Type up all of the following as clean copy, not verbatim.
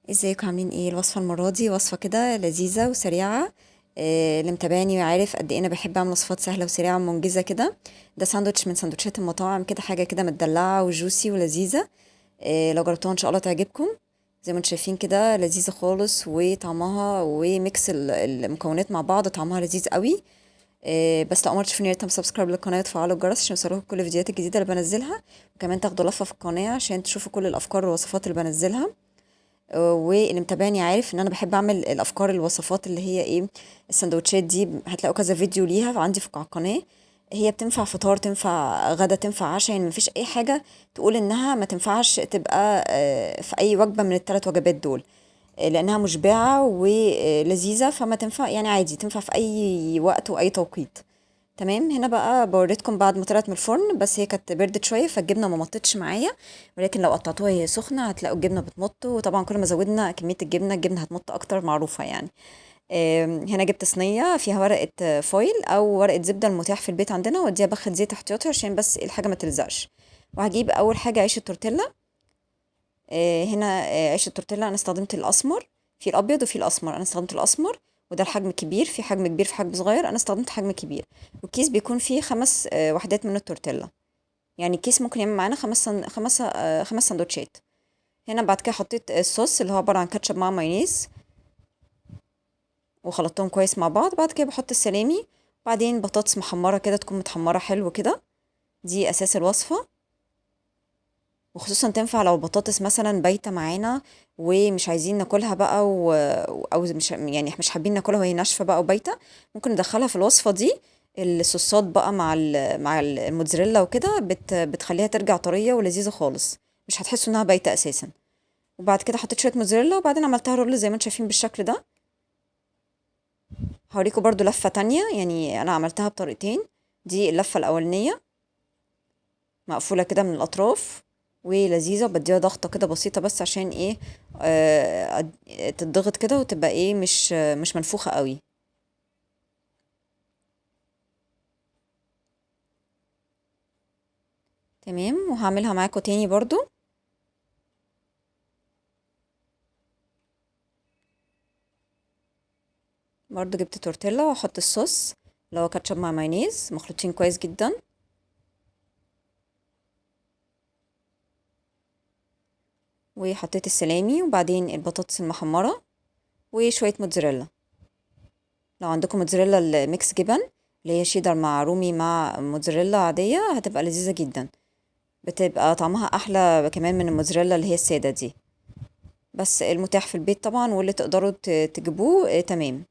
ازيكم عاملين ايه؟ الوصفة المرة دي وصفة كده لذيذة وسريعة. اللي متابعني عارف قد ايه انا بحب اعمل وصفات سهلة وسريعة ومنجزة كده. ده ساندوتش من سندوتشات المطاعم كده، حاجة كده متدلعة وجوسي ولذيذة. لو جربتوها ان شاء الله تعجبكم. زي ما انتم شايفين كده لذيذة خالص، وطعمها وميكس المكونات مع بعض طعمها لذيذ قوي. بس لو أول مرة تشوفوني يا ريت تعملوا سبسكرايب للقناة وتفعلوا الجرس عشان يوصلوكوا كل الفيديوهات الجديدة اللي بنزلها. وكمان تاخدوا لفة في القناة عشان تشوفوا كل الأفكار والوصفات اللي بنزلها. واللي متابعني عارف ان انا بحب اعمل الافكار الوصفات اللي هي ايه. السندوتشات دي هتلاقوا كذا فيديو ليها عندي على القناه. هي بتنفع فطار، تنفع غدا، تنفع عشاء، يعني مفيش اي حاجه تقول انها ما تنفعش تبقى في اي وجبه من الثلاث وجبات دول. لانها مشبعه ولذيذه، فما تنفع يعني عادي تنفع في اي وقت واي توقيت. تمام. هنا بقى بوريتكم بعد ما طلعت من الفرن، بس هي كانت بردت شويه فالجبنه ما مطتش معايا. ولكن لو قطعتوها وهي سخنه هتلاقوا الجبنه بتمط، وطبعا كل ما زودنا كميه الجبنه هتمط اكتر، معروفه يعني. هنا جبت صينيه فيها ورقه فويل او ورقه زبده المتاح في البيت عندنا، واديها بخه زيت احتياطي عشان بس الحاجه ما تلزقش. وهجيب اول حاجه عيش التورتيلا. هنا عيش التورتيلا انا استخدمت الاسمر. في الابيض وفي الاسمر، انا استخدمت الاسمر. وده الحجم كبير، في حجم كبير في حجم صغير، انا استخدمت حجم كبير. والكيس بيكون فيه 5 وحدات من التورتيلا. يعني الكيس ممكن يعمل معانا 5 سندوتشات. هنا بعد كده حطيت الصوص اللي هو عبارة عن كاتشب مع مايونيز، وخلطتهم كويس مع بعض. بعد كده بحط السلامي، بعدين بطاطس محمرة كده تكون متحمرة حلو كده. دي أساس الوصفة. وخصوصا تنفع لو البطاطس مثلا بايته معانا ومش عايزين ناكلها بقى او مش يعني مش حابين ناكلها وهي ناشفه بقى وبايته. ممكن ندخلها في الوصفه دي. الصوصات بقى مع الموتزاريلا وكده بتخليها ترجع طريه ولذيذه خالص. مش هتحسوا انها بايته اساسا. وبعد كده حطيت شويه موتزاريلا، وبعدين عملتها رول زي ما انتم شايفين بالشكل ده. هوريكم برضو لفه تانية، يعني انا عملتها بطريقتين. دي اللفه الاولانيه مقفولة كده من الأطراف ولذيذة، وبديها ضغطة كده بسيطة بس عشان ايه. تتضغط كده وتبقى ايه مش منفوخة قوي. تمام. وهعملها معاكم تاني برضو. برضو جبت تورتيلا واحط الصوص اللي هو كاتشب مع مايونيز مخلوطين كويس جدا. وحطيت السلامي وبعدين البطاطس المحمرة وشوية موتزاريلا. لو عندكم موتزاريلا الميكس جبن، اللي هي شيدر مع رومي مع موتزاريلا عادية، هتبقى لذيذة جدا. بتبقى طعمها أحلى كمان من الموتزاريلا اللي هي السادة دي. بس المتاح في البيت طبعا، واللي تقدروا تجيبوه تمام.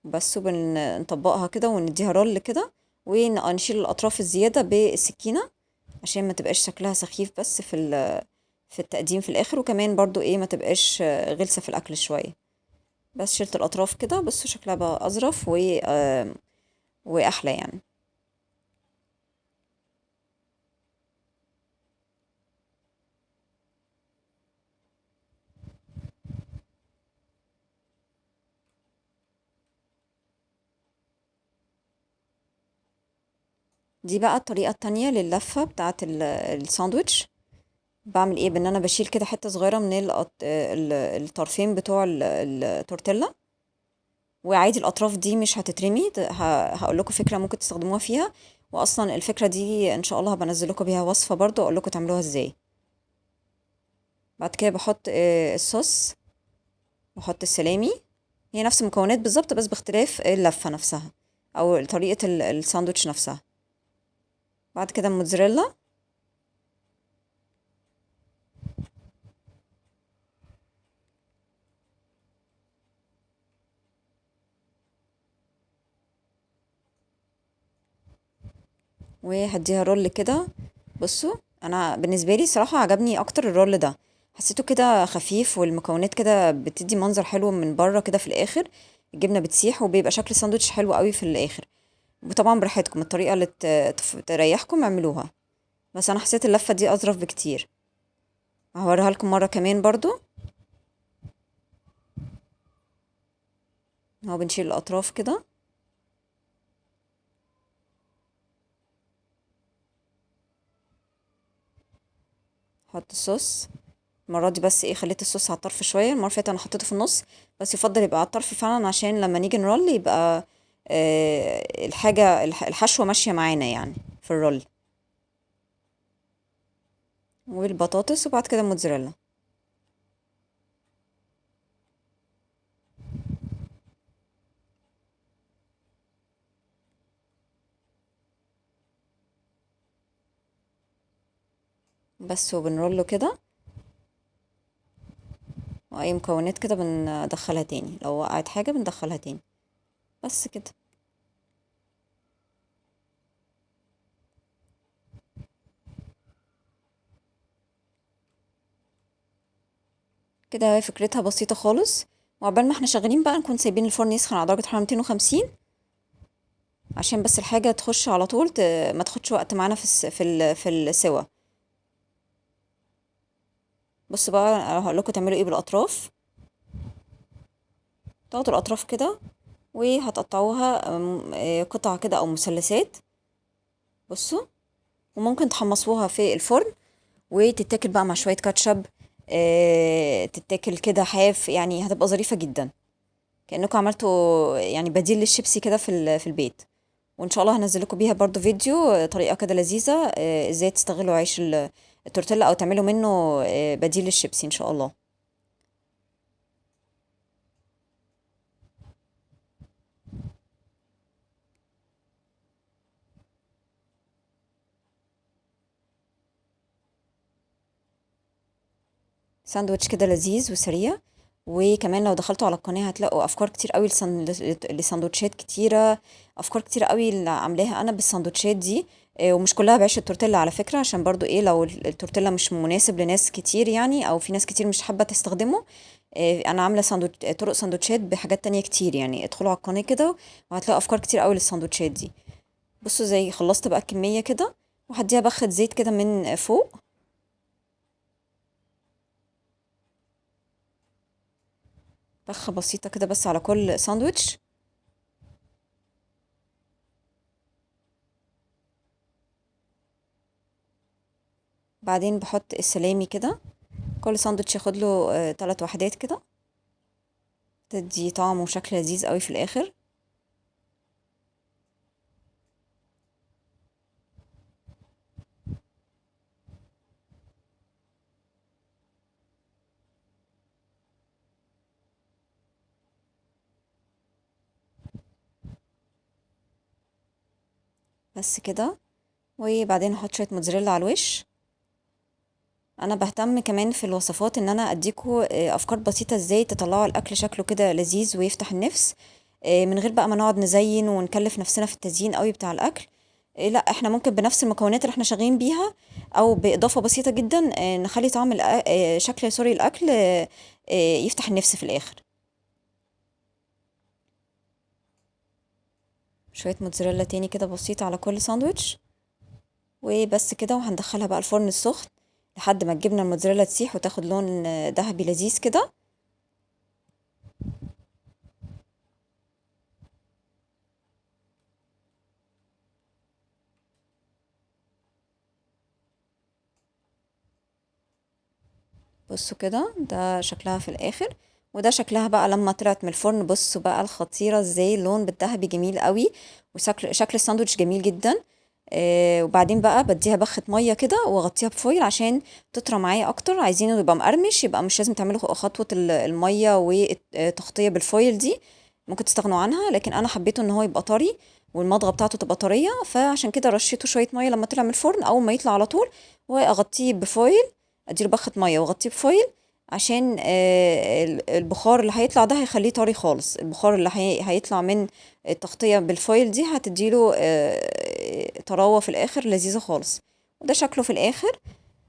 بس وبنطبقها كده ونديها رول كده. ونشيل الأطراف الزيادة بالسكينة عشان ما تبقاش شكلها سخيف بس في التقديم في الآخر، وكمان برضو ايه ما تبقاش غلسة في الأكل شوية. بس شلت الأطراف كده، بصوا شكلها بقى أظرف وأحلى يعني. دي بقى الطريقة التانية لللفة بتاعة الساندوتش. بعمل ايه؟ بان انا بشيل كده حته صغيره من الطرفين بتوع التورتيلا. وعادي الاطراف دي مش هتترمي، هقول لكم فكره ممكن تستخدموها فيها. واصلا الفكره دي ان شاء الله هبنزل لكم بيها وصفه برضو اقول لكم تعملوها ازاي. بعد كده بحط الصوص، بحط السلامي. هي نفس المكونات بالظبط بس باختلاف اللفه نفسها او طريقه الساندوتش نفسها. بعد كده الموتزاريلا. وهديها رول كده. بصوا، انا بالنسبه لي صراحه عجبني اكتر الرول ده. حسيته كده خفيف، والمكونات كده بتدي منظر حلو من بره كده في الاخر. الجبنه بتسيح وبيبقى شكل الساندوتش حلو قوي في الاخر. وطبعا براحتكم، الطريقه اللي تريحكم اعملوها. بس انا حسيت اللفه دي اظرف بكتير. هوريها لكم مره كمان برضو. هو بنشيل الاطراف كده. نحط الصوص. المرة دي بس ايه خليت الصوص على الطرف شوية، المرة اللي فاتت انا حطيته في النص، بس يفضل يبقى على الطرف فعلا عشان لما نيجي نرول يبقى الحشوة ماشية معانا يعني في الرول. والبطاطس وبعد كده موتزاريلا. بس وبنرولو كده، واي مكونات كده بندخلها تاني، لو وقعت حاجة بندخلها تاني. بس كده. كده هي فكرتها بسيطة خالص. وعقبال ما احنا شغالين بقى نكون سايبين الفرن يسخن على درجة حرارة 250، عشان بس الحاجة تخش على طول، ما تاخدش وقت معانا في السوا. بصوا بقى هقول لكم تعملوا ايه بالاطراف. تاخدوا الاطراف كده وهتقطعوها قطع كده او مثلثات. بصوا. وممكن تحمصوها في الفرن وتتاكل بقى مع شوية كاتشب. تتاكل كده حاف، يعني هتبقى ظريفة جدا، كأنكم عملتوا يعني بديل للشيبسي كده في البيت. وان شاء الله هنزل لكم بيها برضو فيديو طريقة كده لذيذة ازاي تستغلوا عيش التورتيلا او تعملوا منه بديل للشيبسي ان شاء الله. ساندوتش كده لذيذ وسريع. وكمان لو دخلتوا على القناة هتلاقوا أفكار كتير قوي لساندوتشات كتيرة. أفكار كتير قوي اللي عاملاها أنا بالساندوتشات دي. ومش كلها بعيش التورتيلا على فكرة، عشان برضو إيه لو التورتيلا مش مناسب لناس كتير يعني، أو في ناس كتير مش حابة تستخدمه. أنا عاملة طرق ساندوتشات بحاجات تانية كتير يعني، ادخلوا على القناة كده وهتلاقوا أفكار كتير قوي للساندوتشات دي. بصوا زي خلصت بقى الكمية كده، وهديها بخة زيت كده من فوق. بخة بسيطة كده بس على كل ساندوتش. بعدين بحط السلامي كده، كل ساندوتش ياخد له 3 وحدات كده، تدي طعم وشكل لذيذ قوي في الاخر. بس كده. وبعدين احط شويه موتزاريلا على الوش. انا بهتم كمان في الوصفات ان انا اديكوا افكار بسيطه ازاي تطلعوا الاكل شكله كده لذيذ ويفتح النفس، من غير بقى ما نقعد نزين ونكلف نفسنا في التزيين قوي بتاع الاكل. لا احنا ممكن بنفس المكونات اللي احنا شغالين بيها، او باضافه بسيطه جدا نخلي طعم شكل سوري الاكل يفتح النفس في الاخر. شويه موتزاريلا تاني كده بسيطه على كل ساندوتش. وبس كده، وهندخلها بقى الفرن السخن لحد ما الجبنه الموتزاريلا تسيح وتاخد لون ذهبي لذيذ كده. بصوا كده ده شكلها في الاخر. وده شكلها بقى لما طلعت من الفرن. بصوا بقى الخطيره ازاي، اللون بالذهبي جميل قوي، وشكل الساندوتش جميل جدا. وبعدين بقى بديها بخة ميه كده واغطيها بفويل عشان تطرى معايا اكتر. عايزينه يبقى مقرمش، يبقى مش لازم تعملوا خطوه الميه والتغطيه بالفويل دي، ممكن تستغنوا عنها، لكن انا حبيته ان هو يبقى طري والمضغه بتاعته تبقى طريه، فعشان كده رشيته شويه ميه لما طلع من الفرن اول ما يطلع على طول، واغطيه بفويل. اديله بخة ميه واغطيه بفويل عشان البخار اللي هيطلع ده هيخليه طري خالص. البخار اللي هيطلع من التغطية بالفويل دي هتديله طراوة في الآخر لذيذة خالص. وده شكله في الآخر.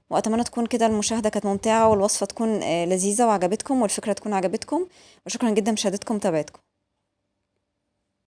وأتمنى تكون كده المشاهدة كانت ممتعة، والوصفة تكون لذيذة وعجبتكم، والفكرة تكون عجبتكم. وشكرا جدا مشاهدتكم، تابعتكم.